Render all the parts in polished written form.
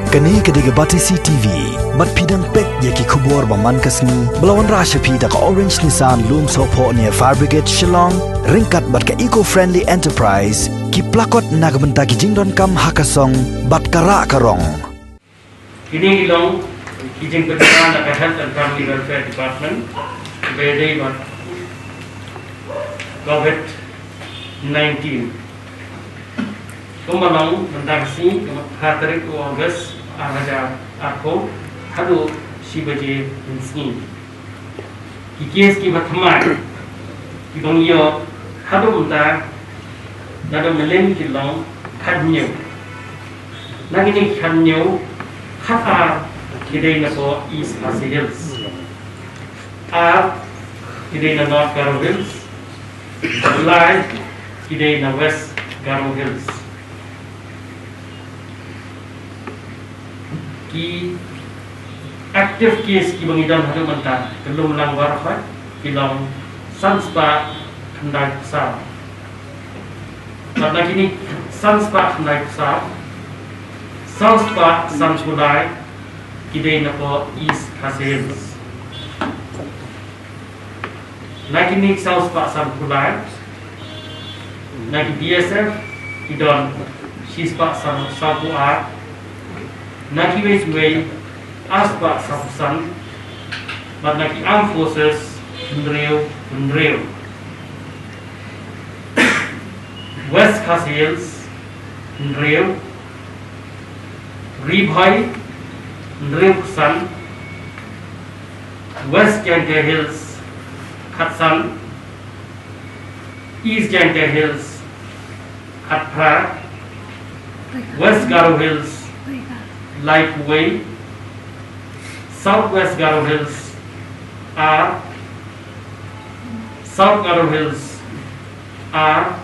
Kani kediga Batisi TV, mat pidang pek yaki kubur baman kasni, belawan rasha pida ka Orange Nissan Loom Sopo near Fire Brigade Shillong, ringkat bat ka eco-friendly enterprise, ki plakot nagbenta ki jingdon kam hakasong, bat kara karong. Kini ilong kijing pertama nak Health and Family Welfare Department, berdei mat COVID-19. Kumalong mendaksi hari ke Ogos ada aku hadu si baje insni. Kikis ki batmai ibang yo hadu unta nado melen kilong hadnyo. Nagini hadnyo hata kidai na po East Pasay Hills. Kidai na North Garo Hills. Lai kidai na West Garo Hills. Ki active case ki bangidan hadu manta kelum lang warfat kilong sanspa khandai sa pada kini sanspa khandai sa sanspa sansulai kidai na po East Pasay Hills nakini sanspa sansulai naki BSF kidon sispa sapu Naki way aspa sapsan, but naki armed forces Ndreo. West Pasay Hills Ndreo, Ribhai Ndreo Kusan, West Jante Hills Katsan, East Jante Hills Katpra, West Garo Hills Light Way, Southwest Garo Hills R, South Garo Hills R,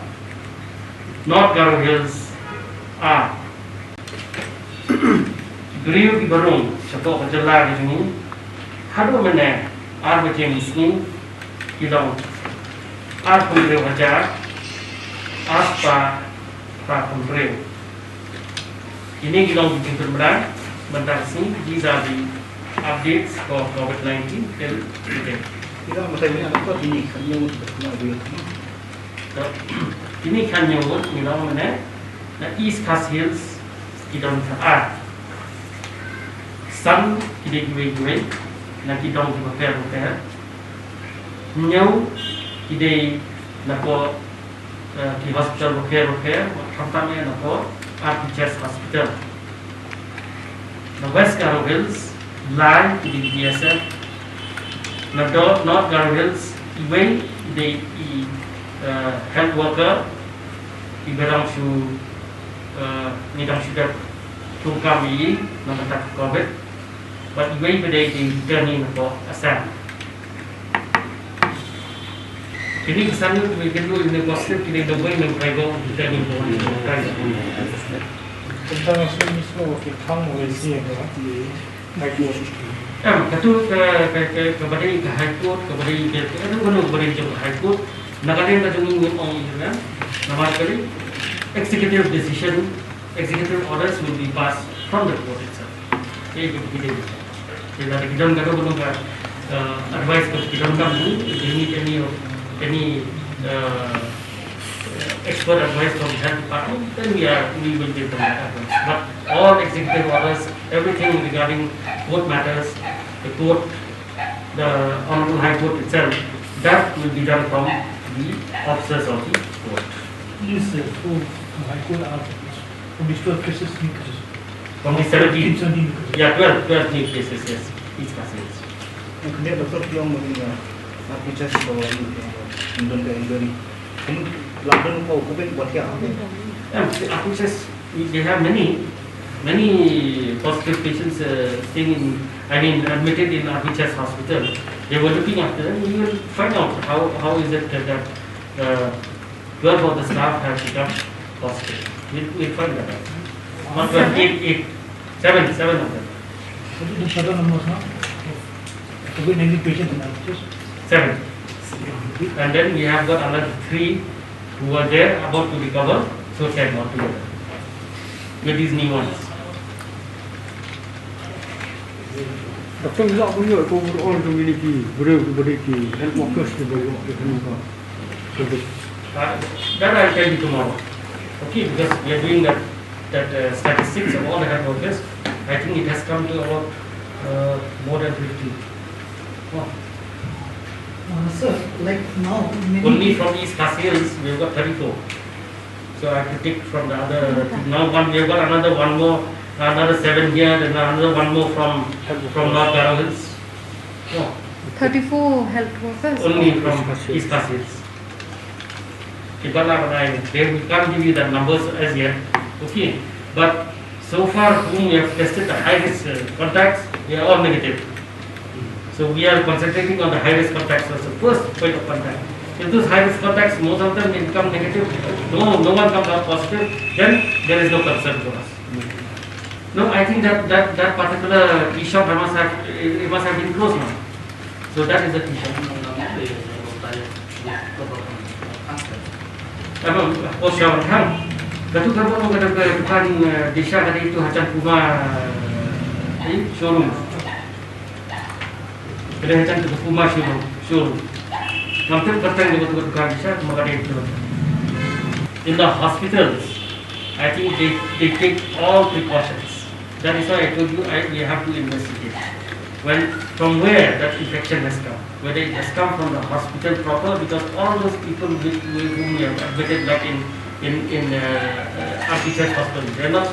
North Garo Hills R. Griyo ki barong sapo kajala ni hadu mene R bajem ni kilong R pundreo hajar aspa pra pundreo. Ini kilong bikin bermerang mendaksi. These are the updates for COVID-19 till today. Kita masih ini apa ini kan yang Ini kan yang bilang mana? Na East Pasay Hills kita ada. Sun kita gue, na kita repair. Nyau kita nak di hospital repair. Pertama nak RPHS Hospital. The West Garo Hills, Lai to the BSF. The North Garo Hills, even the health worker, he belongs to Nidam Sugar to kami mengenai COVID, but even the journey for Assam. Ini kesannya kita ini positif kita dapat memperbaiki kita ini tentang isu kita menguasai Katu kepada High Court kepada itu kan beri jawab High Court nagarin na jungin on kan nama kali executive decision executive orders will be passed from the court itself. Ini kita kita belum advice kita any expert advice from the health department, then we will give them advice. But all executive orders, everything regarding court matters, the Honorable High Court itself, that will be done from the officers of the court. Yes, High Court from these 12 cases, From the 17, 12 new cases, yes, each case. Kemudian doktor yang mengenai RPHS bahwa ini Indonesian ini London kau kubik buat apa? RPHS they have many positive patients admitted in RPHS hospital. They were looking after them. We will find out how is it that 12 of the staff have become positive. We'll find that out. Not 12, 7 of them. What is the total number now? COVID-19 patients in RPHS? 7. And then we have got another 3 who were there about to recover, so 10 altogether with these new ones. Doktor juga punya overall community, community health workers di bawah kita. That I'll tell you tomorrow. Okay, because we are doing that statistics of all the health workers. I think it has come to about more than 50. Oh. Sir, like now, many Only from East Casians we have got 34. So I have to take from the other. Now we have got one more, another 7 here, then another one more from North Garo Hills. No, 34 health workers. only from East Casians. They can't give you the numbers as yet. Okay, but so far whom we have tested the high-risk contacts, they are all negative. So we are concentrating on the high-risk contacts as the first point of contact. If those high-risk contacts, most of them will become negative, no one comes out positive, then there is no concern for us. No, I think that particular tea shop must have been closed now. So that is the tea shop. Oh, Syawal Ham. Gatu kamu mau ke bukan desa tadi itu Hacan Puma showroom. Kedai Hacan itu Puma showroom. Hampir petang di bukan desa cuma ada itu. In the hospitals, I think they take all precautions. That is why I told you we have to investigate. From where that infection has come, whether it has come from the hospital proper, because all those people with whom we have admitted, like in RPCS hospital, they are not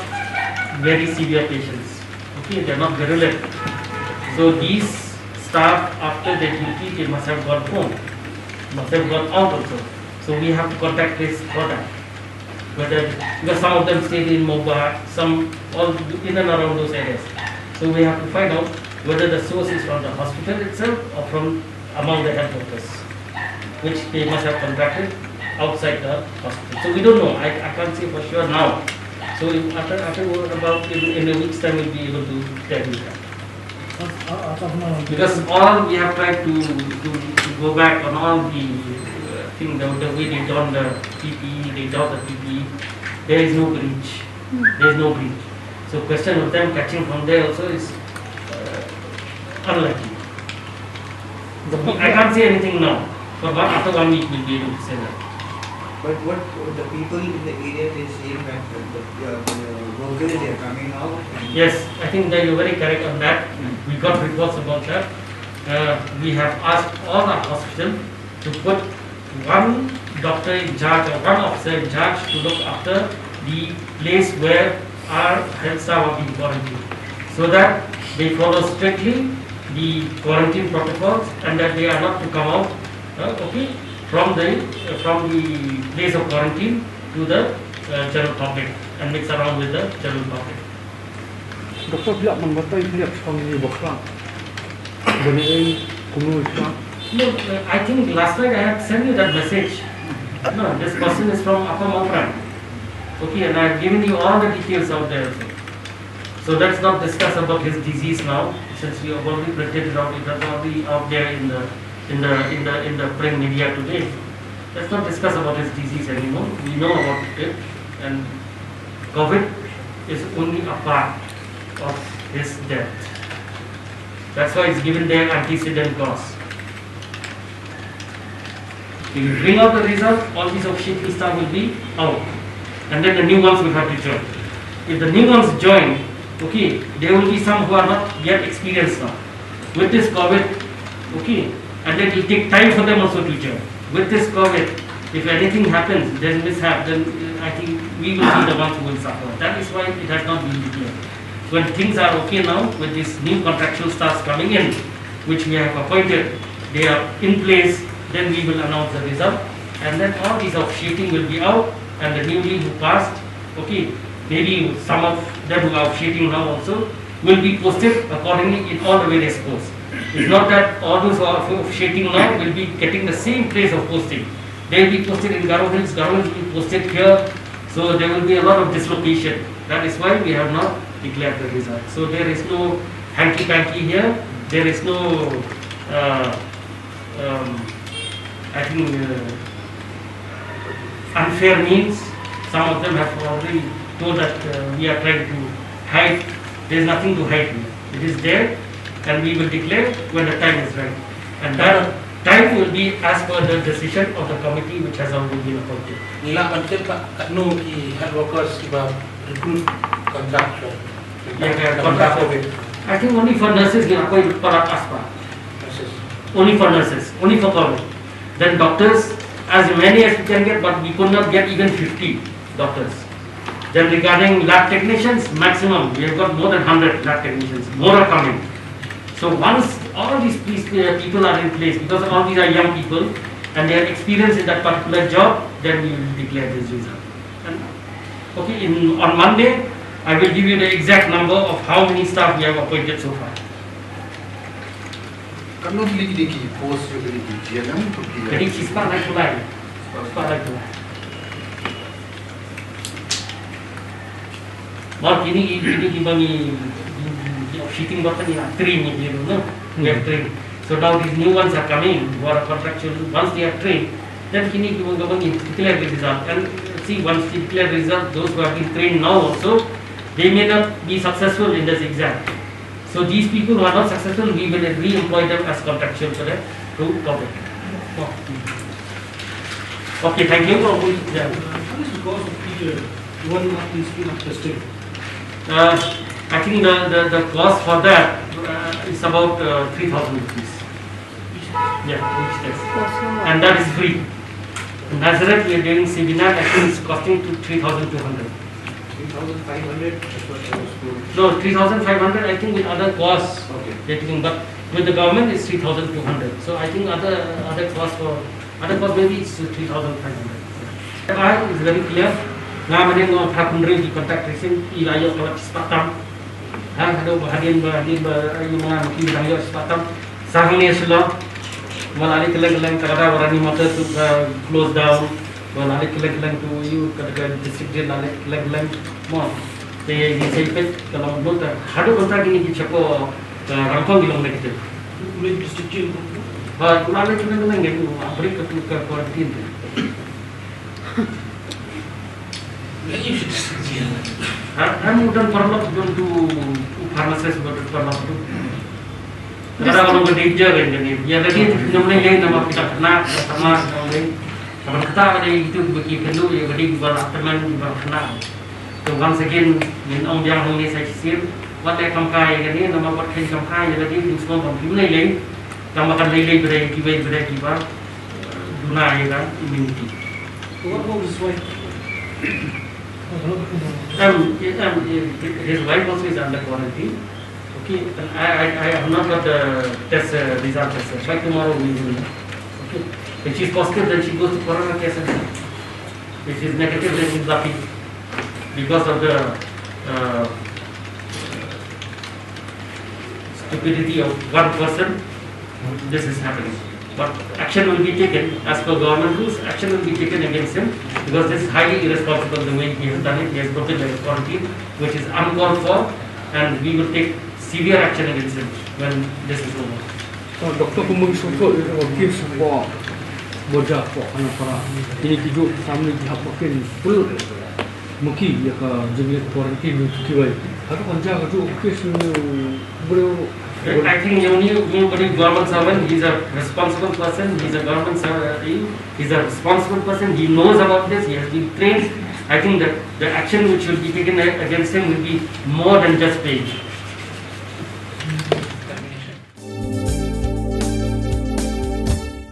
very severe patients. Okay, they are not virulent. So these staff, after their duty, they must have gone home, must have gone out also. So we have to contact this product. Because some of them stayed in Moba, some all in and around those areas. So we have to find out whether the source is from the hospital itself or from among the health workers, which they must have contracted outside the hospital. So we don't know. I can't say for sure now. So after about in a week's time, we'll be able to tell you that. Because all we have tried to go back on all the thing, the way they done the PPE, they done the PPE, there is no breach. There is no breach. So question of them catching from there also is unlikely. I can't say anything now. But after 1 week we'll be able to say that. But what the people in the area, they say that the workers, they are coming out. Yes, I think that you're very correct on that. We got reports about that. We have asked all our hospitals to put one doctor in charge or one officer in charge to look after the place where our health staff are being quarantined, so that they follow strictly the quarantine protocols and that they are not to come out from the place of quarantine to the general public and mix around with the general public. Doktor tidak membatai pihak kami bakal. Benar kuno Islam. No, I think last night I had sent you that message. No, this person is from Upper Mopran. Okay, and I have given you all the details out there also. So let's not discuss about his disease now, since we have already printed it out. It is already out there in the print media today. Let's not discuss about his disease anymore. We know about it, and COVID is only a part of his death. That's why it's given there antecedent clause. If you bring out the result, all these officiating staff will be out, and then the new ones will have to join. If the new ones join, okay, there will be some who are not yet experienced now with this COVID, okay, and then it will take time for them also to join. With this COVID, if anything happens, there's mishap, then I think we will be the ones who will suffer. That is why it has not been declared. When things are okay now, with this new contractual staff coming in, which we have appointed, they are in place, then we will announce the result, and then all these officiating will be out, and the newly who passed, okay, maybe some of them who are officiating now also will be posted accordingly in all the various posts. It's not that all those who are officiating now will be getting the same place of posting. They will be posted in Garo Hills will be posted here, so there will be a lot of dislocation. That is why we have not declared the result. So there is no hanky-panky here, there is no I think unfair means. Some of them have already told that we are trying to hide. There is nothing to hide here. It is there. and we will declare when the time is right. And that time will be as per the decision of the committee which has already been appointed. Nila pantil Pak no ki health workers kiba recruit contractual. Contract. I think only for nurses we appoint Parat Aspa. Only for nurses, only for government. Then doctors, as many as we can get, but we could not get even 50 doctors. Then regarding lab technicians, maximum, we have got more than 100 lab technicians, more are coming. So once all these people are in place, because all these are young people and they are experienced in that particular job, then we will declare this result. And, okay, on Monday, I will give you the exact number of how many staff we have appointed so far. Kalau dili ki post yo dili ki GLM to ki. Jadi sispa naik mulai. Sispa naik mulai. But ini bagi shooting button ni train ni dia no. We have trained. So now these new ones are coming who are contractual. Once they are trained, then kini kita bagi declare the result. And see, once we declare the result, those who have been trained now also, they may not be successful in this exam. So these people who are not successful, we will re-employ them as contractual for them to cover. Okay, thank you. What is the cost of each one of these speed of testing? I think the cost for that is about 3,000 rupees. Yeah, each test. And that is free. In Nazareth, we are doing seminar, I think it's costing to 3,200. 3,500. No, 3,500, I think with other costs. Okay. But with the government it's 3,200. So I think other costs maybe it's 3,500. I is very clear. Now I know how to contact tracing. Ilayo kalau sepatam. Ada bahagian mana mungkin ilayo sepatam. Sahang ni sudah. Malali kelang-kelang kadang orang ni mata tu close down. Malali kelang-kelang tu you kadang district dia malali kelang-kelang mau. Jadi saya pun kalau belum tak ada kontrak ini kita cepat rampung bilang kita. Boleh district jail. Malali kelang-kelang itu beri ke kuarantin. You should district jail. I'm udah pernah tu pharmacist buat pernah tu. Kadang kalau berdanger ini, ya lagi namanya yang nama kita kena sama orang. Kalau kita ada itu bagi perlu ya bagi buat teman buat kena. So once again, in ông giang hôm nay saya sir, what they kamkai kan ni nama what kain kamkai ya lagi di semua bang ini lagi, nama kan lagi berai kiba, guna ya kan immunity. What about his wife? His wife also is under quarantine. Okay, and I have not got the test result. By tomorrow we will. Okay, if she is positive, then she goes to corona care center. If she is negative, then she is lucky. Because of the stupidity of one person, this is happening. But action will be taken as per government rules. Action will be taken against him because this is highly irresponsible the way he has done it. He has broken the quarantine, which is uncalled for, and we will take severe action against him when this is over. So doktor kumung support give support bodoh for anak para ini tidur sambil dihapakin full mungkin ya ke jadi quarantine itu kiwai. Kalau kerja tu kes boleh. I think you believe government servant. He's a responsible person. He's a government servant. He's a responsible person. He knows about this. He has been trained. I think that the action which will be taken against him will be more than just page.